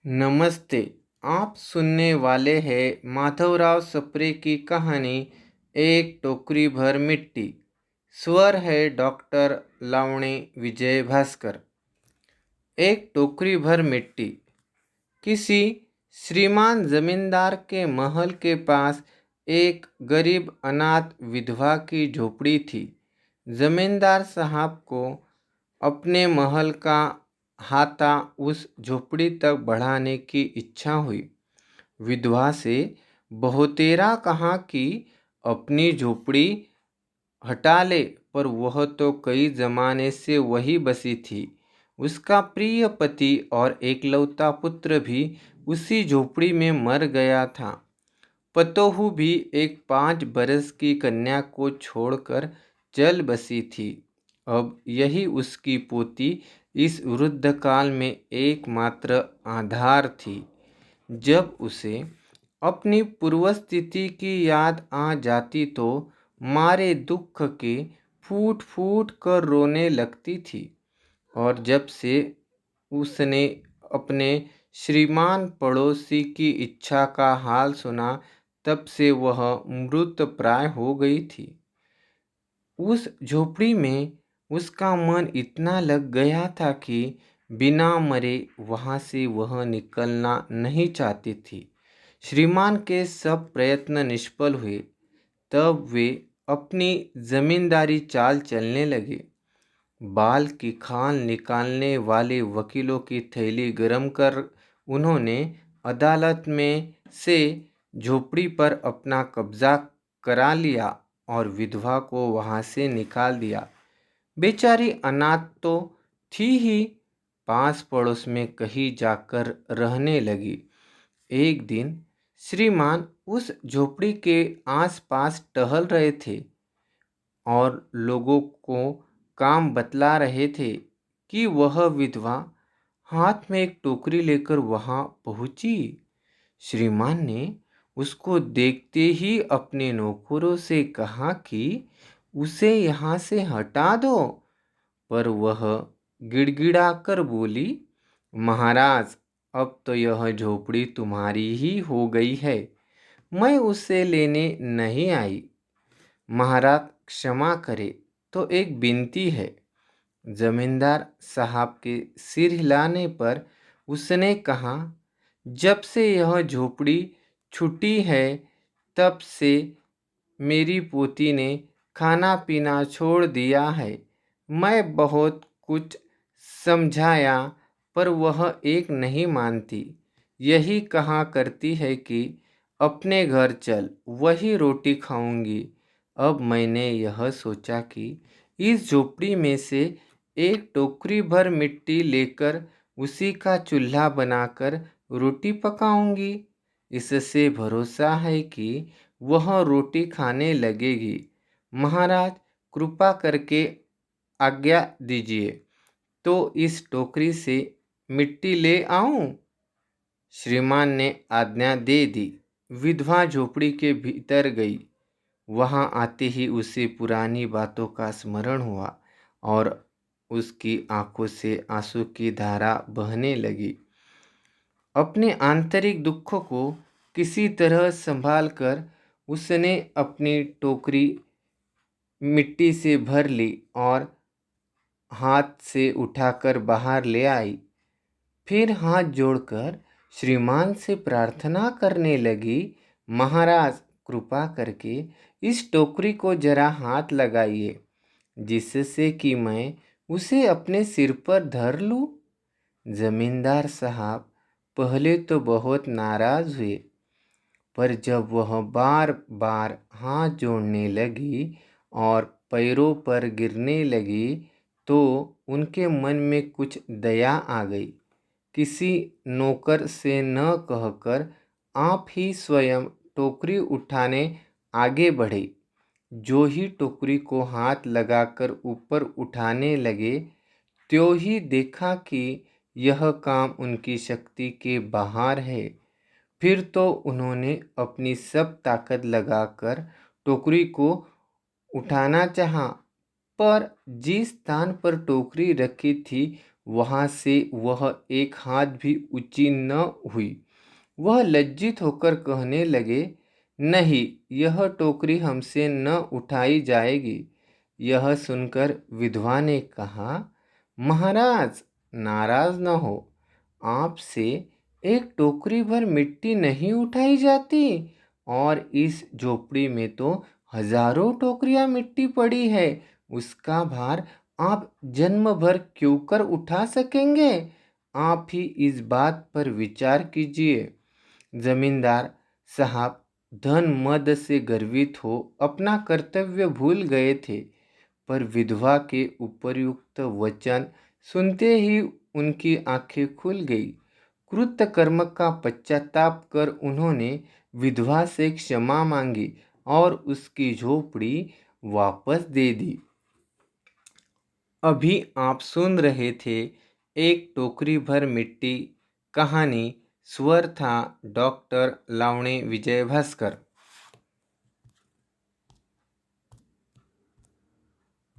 नमस्ते। आप सुनने वाले हैं माधवराव सप्रे की कहानी एक टोकरी भर मिट्टी। स्वर है डॉक्टर लावणी विजय भास्कर। एक टोकरी भर मिट्टी। किसी श्रीमान जमींदार के महल के पास एक गरीब अनाथ विधवा की झोपड़ी थी। जमींदार साहब को अपने महल का हाथा उस झोपड़ी तक बढ़ाने की इच्छा हुई। विधवा से बहुतेरा कहा कि अपनी झोपड़ी हटा ले, पर वह तो कई जमाने से वही बसी थी। उसका प्रिय पति और एकलौता पुत्र भी उसी झोपड़ी में मर गया था। पतोहू भी एक 5 बरस की कन्या को छोड़कर चल बसी थी। अब यही उसकी पोती इस वृद्ध काल में एकमात्र आधार थी। जब उसे अपनी पूर्व स्थिति की याद आ जाती तो मारे दुख के फूट फूट कर रोने लगती थी। और जब से उसने अपने श्रीमान पड़ोसी की इच्छा का हाल सुना, तब से वह मृत प्राय हो गई थी। उस झोपड़ी में उसका मन इतना लग गया था कि बिना मरे वहाँ से वह निकलना नहीं चाहती थी। श्रीमान के सब प्रयत्न निष्फल हुए। तब वे अपनी जमींदारी चाल चलने लगे। बाल की खाल निकालने वाले वकीलों की थैली गरम कर उन्होंने अदालत में से झोपड़ी पर अपना कब्जा करा लिया और विधवा को वहाँ से निकाल दिया। बेचारी अनाथ तो थी ही, पास पड़ोस में कहीं जाकर रहने लगी। एक दिन श्रीमान उस झोपड़ी के आसपास टहल रहे थे और लोगों को काम बतला रहे थे कि वह विधवा हाथ में एक टोकरी लेकर वहां पहुंची। श्रीमान ने उसको देखते ही अपने नौकरों से कहा कि उसे यहाँ से हटा दो, पर वह गिड़गिड़ाकर बोली, महाराज, अब तो यह झोपड़ी तुम्हारी ही हो गई है, मैं उसे लेने नहीं आई। महाराज क्षमा करे, तो एक विनती है। जमींदार साहब के सिर हिलाने पर उसने कहा, जब से यह झोपड़ी छूटी है, तब से मेरी पोती ने खाना पीना छोड़ दिया है। मैं बहुत कुछ समझाया, पर वह एक नहीं मानती। यही कहा करती है कि अपने घर चल, वही रोटी खाऊंगी। अब मैंने यह सोचा कि इस झोपड़ी में से एक टोकरी भर मिट्टी लेकर उसी का चूल्हा बनाकर रोटी पकाऊंगी। इससे भरोसा है कि वह रोटी खाने लगेगी। महाराज, कृपा करके आज्ञा दीजिए, तो इस टोकरी से मिट्टी ले आऊं? श्रीमान ने आज्ञा दे दी। विधवा झोपड़ी के भीतर गई। वहां आते ही उसे पुरानी बातों का स्मरण हुआ और उसकी आंखों से आंसू की धारा बहने लगी। अपने आंतरिक दुखों को किसी तरह संभाल कर उसने अपनी टोकरी मिट्टी से भर ली और हाथ से उठाकर बाहर ले आई। फिर हाथ जोड़कर श्रीमान से प्रार्थना करने लगी, महाराज, कृपा करके इस टोकरी को जरा हाथ लगाइए, जिससे कि मैं उसे अपने सिर पर धर लूं। जमींदार साहब पहले तो बहुत नाराज हुए, पर जब वह बार बार हाथ जोड़ने लगी और पैरों पर गिरने लगी, तो उनके मन में कुछ दया आ गई। किसी नौकर से न कहकर आप ही स्वयं टोकरी उठाने आगे बढ़े। जो ही टोकरी को हाथ लगाकर ऊपर उठाने लगे, त्यों ही देखा कि यह काम उनकी शक्ति के बाहर है। फिर तो उन्होंने अपनी सब ताकत लगाकर टोकरी को उठाना चाहा, पर जिस स्थान पर टोकरी रखी थी वहाँ से वह एक हाथ भी ऊंची न हुई। वह लज्जित होकर कहने लगे, नहीं, यह टोकरी हमसे न उठाई जाएगी। यह सुनकर विधवा ने कहा, महाराज, नाराज न हो, आपसे एक टोकरी भर मिट्टी नहीं उठाई जाती, और इस झोपड़ी में तो हजारों टोकरियां मिट्टी पड़ी है। उसका भार आप जन्म भर क्यों कर उठा सकेंगे? आप ही इस बात पर विचार कीजिए। जमींदार साहब धन मद से गर्वित हो अपना कर्तव्य भूल गए थे, पर विधवा के उपर्युक्त वचन सुनते ही उनकी आंखें खुल गई। कृत कर्म का पश्चाताप कर उन्होंने विधवा से क्षमा मांगी और उसकी झोपड़ी वापस दे दी। अभी आप सुन रहे थे एक टोकरी भर मिट्टी। कहानी। स्वर था डॉक्टर लावणे विजय भास्कर।